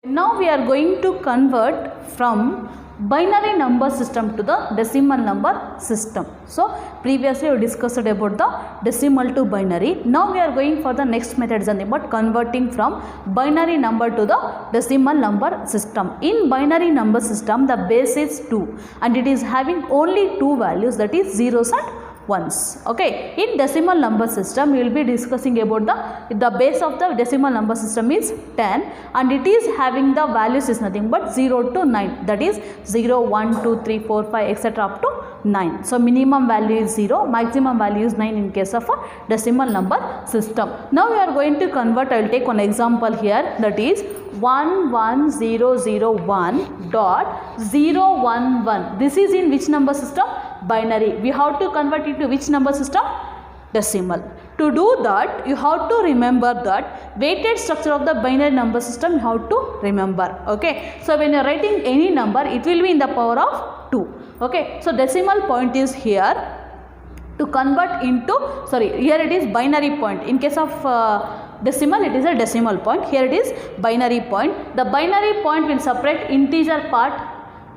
Now we are going to convert from binary number system to the decimal number system. So previously we discussed about the decimal to binary. Now we are going for the next method, but converting from binary number to the decimal number system. In binary number system the base is 2 and it is having only two values, that is zeros and ones. Okay, in decimal number system we will be discussing about the base of the decimal number system is 10 and it is having the values is nothing but 0 to 9, that is 0 1 2 3 4 5 etc. up to 9. So minimum value is 0, maximum value is 9 in case of a decimal number system. Now we are going to convert. I will take one example here, that is 11001.011. This is in which number system? Binary. We have to convert it to which number system? Decimal. To do that, you have to remember that weighted structure of the binary number system you have to remember. Okay. So when you are writing any number, it will be in the power of 2. Okay. So decimal point is here. To convert into, here it is binary point. In case of decimal, it is a decimal point. Here it is binary point. The binary point will separate integer part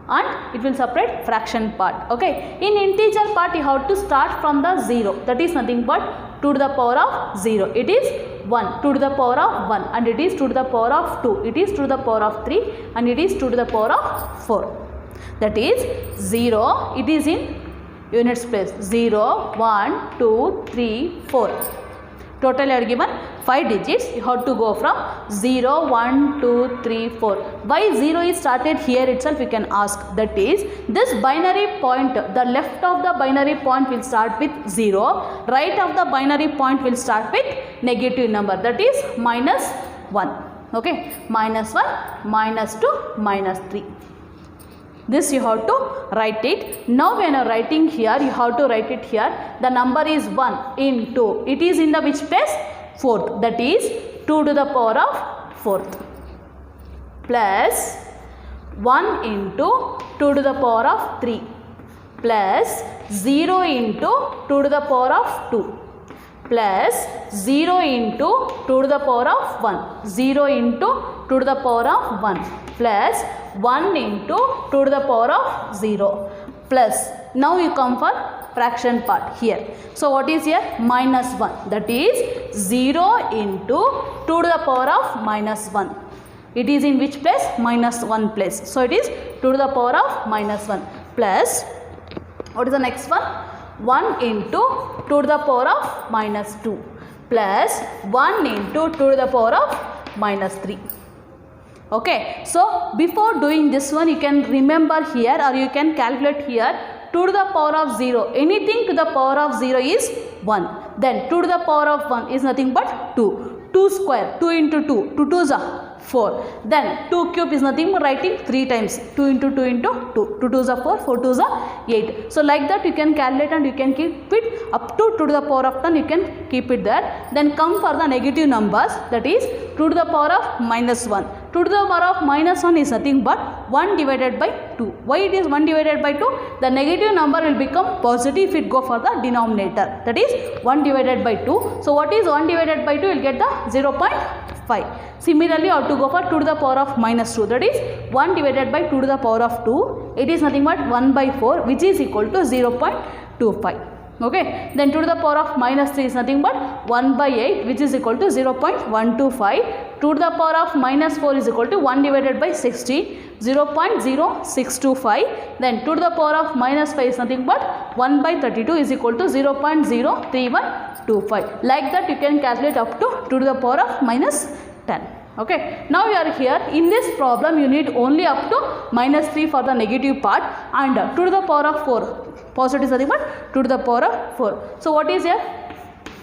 and it will separate fraction part. Okay. In integer part you have to start from the 0, that is nothing but 2 to the power of 0. It is 1, 2 to the power of 1, and it is 2 to the power of 2, it is 2 to the power of 3, and it is 2 to the power of 4. That is 0, it is in units place, 0 1 2 3 4. Total you are given 5 digits. You have to go from 0 1 2 3 4. Why 0 is started here itself, you can ask. That is, this binary point, the left of the binary point will start with 0, right of the binary point will start with negative number, that is minus 1. Okay, minus 1, minus 2, minus 3. This you have to write it. Now when you are writing here, you have to write it here. The number is 1 into, it is in the which place? 4th, that is 2 to the power of 4th plus 1 into 2 to the power of 3 plus 0 into 2 to the power of 2 plus 0 into 2 to the power of 1, 0 into 2 to the power of 1 plus 1 into 2 to the power of 0 plus, now you come for fraction part here. So what is here? Minus 1, that is 0 into 2 to the power of minus 1. It is in which place? Minus 1 place. So it is 2 to the power of minus 1 plus, what is the next one? 1 into 2 to the power of minus 2 plus 1 into 2 to the power of minus 3. Okay, so before doing this one, you can remember here or you can calculate here 2 to the power of 0. Anything to the power of 0 is 1. Then 2 to the power of 1 is nothing but 2. 2 square, 2 into 2, 2 2s are 4. Then 2 cube is nothing but writing 3 times, 2 into 2 into 2, 2 2s are 4, 4 2s are 8. So like that you can calculate and you can keep it up to 2 to the power of 10, you can keep it there. Then come for the negative numbers, that is 2 to the power of minus 1. 2 to the power of minus 1 is nothing but 1 divided by 2. Why it is 1 divided by 2? The negative number will become positive if it go for the denominator, that is 1 divided by 2. So what is 1 divided by 2? You will get the 0.5. Similarly, you have to go for 2 to the power of minus 2, that is 1 divided by 2 to the power of 2. It is nothing but 1 by 4, which is equal to 0.25. Okay, then 2 to the power of minus 3 is nothing but 1 by 8, which is equal to 0.125. 2 to the power of minus 4 is equal to 1 divided by 60, 0.0625. Then 2 to the power of minus 5 is nothing but 1 by 32 is equal to 0.03125. Like that you can calculate up to 2 to the power of minus 10. Okay, now you are here. In this problem you need only up to minus 3 for the negative part and 2 to the power of 4. Positive is nothing but 2 to the power of 4. So what is here?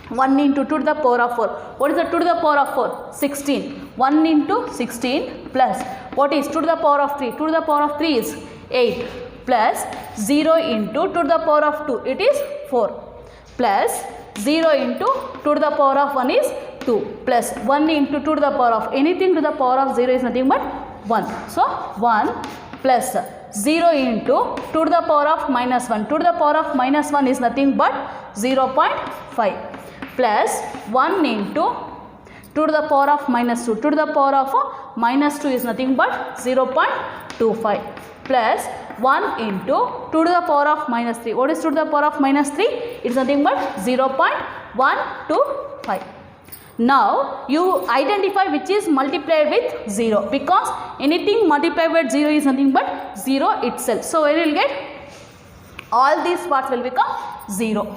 1 into 2 to the power of 4. What is the 2 to the power of 4? 16. 1 into 16 plus, what is 2 to the power of 3? 2 to the power of 3 is 8 plus 0 into 2 to the power of 2, it is 4 plus 0 into 2 to the power of 1 is 2 plus 1 into 2 to the power of anything to the power of 0 is nothing but 1. So 1 plus 0 into 2 to the power of minus 1. 2 to the power of minus 1 is nothing but 0.5 plus 1 into 2 to the power of minus 2. 2 to the power of minus 2 is nothing but 0.25 plus 1 into 2 to the power of minus 3. What is 2 to the power of minus 3? It is nothing but 0.125. Now you identify which is multiplied with 0, because anything multiplied with 0 is nothing but 0 itself. So where you will get all these parts will become 0.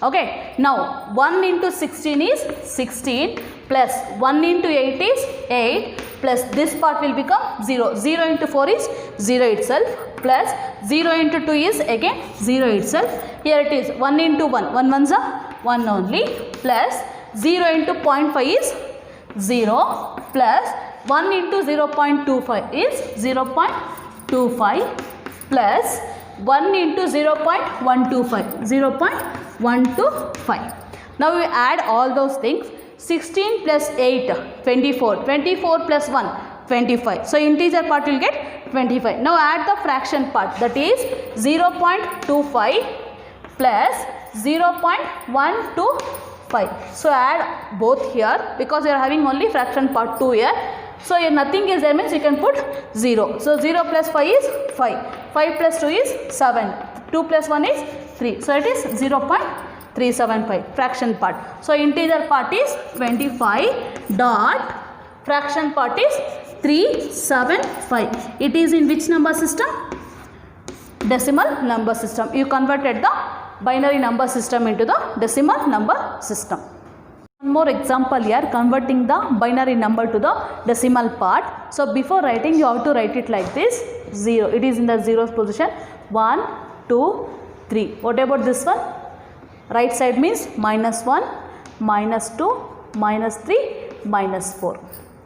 Okay, now 1 into 16 is 16 plus 1 into 8 is 8 plus this part will become 0. 0 into 4 is 0 itself plus 0 into 2 is again 0 itself. Here it is 1 into 1, 1 ones are 1 only plus 0 into 0.5 is 0 plus 1 into 0.25 is 0.25 plus 1 into 0.125, 0.125. Now we add all those things. 16 plus 8, 24. 24 plus 1, 25. So integer part will get 25. Now add the fraction part, that is 0.25 plus 0.125. So add both here, because you are having only fraction part 2 here. So if nothing is there means you can put 0. So 0 plus 5 is 5. 5 plus 2 is 7. 2 plus 1 is 3. So it is 0.375 fraction part. So integer part is 25 dot fraction part is 375. It is in which number system? Decimal number system. You converted the binary number system into the decimal number system. One more example here, converting the binary number to the decimal part. So before writing you have to write it like this: 0. It is in the zeros position. 1, 2, 3. What about this one? Right side means minus 1, minus 2, minus 3, minus 4.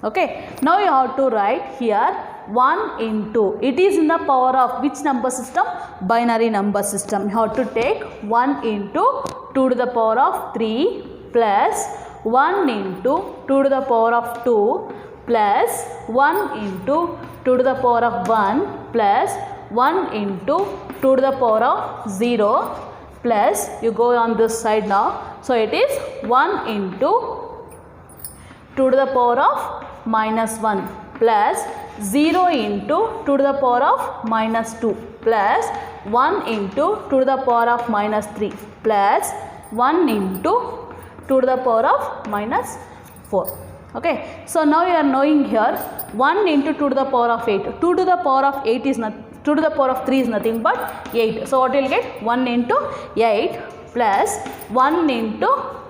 Okay. Now you have to write here 1 into, it is in the power of which number system? Binary number system. You have to take 1 into 2 to the power of 3 plus 1 into 2 to the power of 2 plus 1 into 2 to the power of 1 plus 1 into 2 to the power of 0 plus, you go on this side now. So it is 1 into 2 to the power of minus 1 plus 0 into 2 to the power of minus 2 plus 1 into 2 to the power of minus 3 plus 1 into 2 to the power of minus 4. Okay. So now you are knowing here 1 into 2 to the power of 8. 2 to the power of 8 is not, 2 to the power of 3 is nothing but 8. So what you will get? 1 into 8 plus 1 into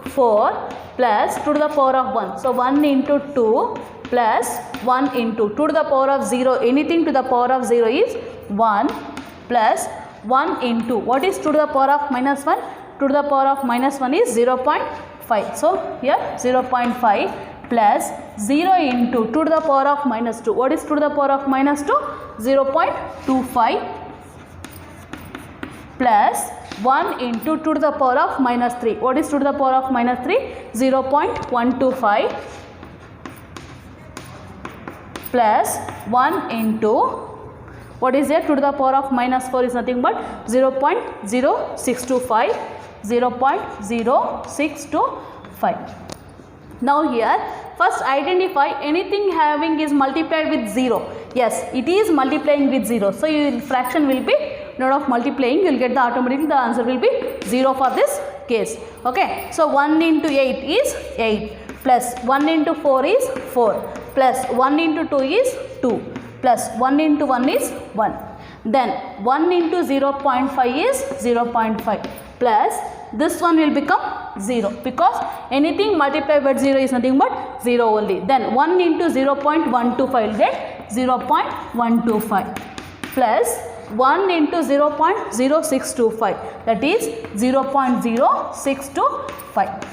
4 plus 2 to the power of 1. So 1 into 2 plus 1 into 2 to the power of 0. Anything to the power of 0 is 1 plus 1 into, what is 2 to the power of minus 1? 2 to the power of minus 1 is 0.5. So here 0.5 plus 0 into 2 to the power of minus 2. What is 2 to the power of minus 2? 0.25 plus 1 into 2 to the power of minus 3. What is 2 to the power of minus 3? 0.125 plus 1 into, what is there? 2 to the power of minus 4 is nothing but 0.0625. 0.0625. Now here first identify anything having is multiplied with 0. Yes, it is multiplying with 0. So your fraction will be, instead of multiplying you will get the automatically the answer will be 0 for this case. Okay. So 1 into 8 is 8 plus 1 into 4 is 4 plus 1 into 2 is 2 plus 1 into 1 is 1. Then 1 into 0.5 is 0.5 plus this one will become 0, because anything multiplied by 0 is nothing but 0 only. Then 1 into 0.125 will get 0.125 plus 1 into 0.0625, that is 0.0625.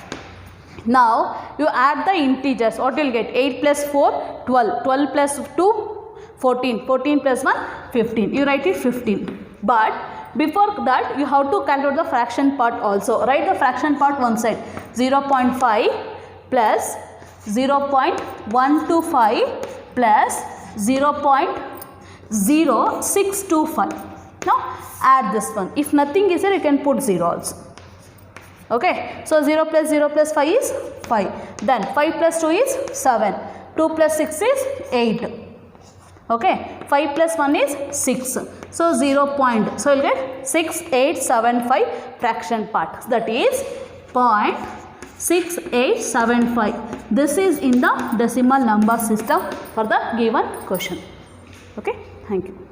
Now you add the integers. What you will get? 8 plus 4, 12. 12 plus 2, 14. 14 plus 1, 15. You write it 15. But before that you have to calculate the fraction part also. Write the fraction part one side. 0.5 plus 0.125 plus 0.0625. Now add this one. If nothing is there you can put 0 also. Okay, so 0 plus 5 is 5. Then 5 plus 2 is 7. 2 plus 6 is 8. Okay, 5 plus 1 is 6. So 0 point. So you will get 6875 fraction part. That is 0.6875. This is in the decimal number system for the given question. Okay, thank you.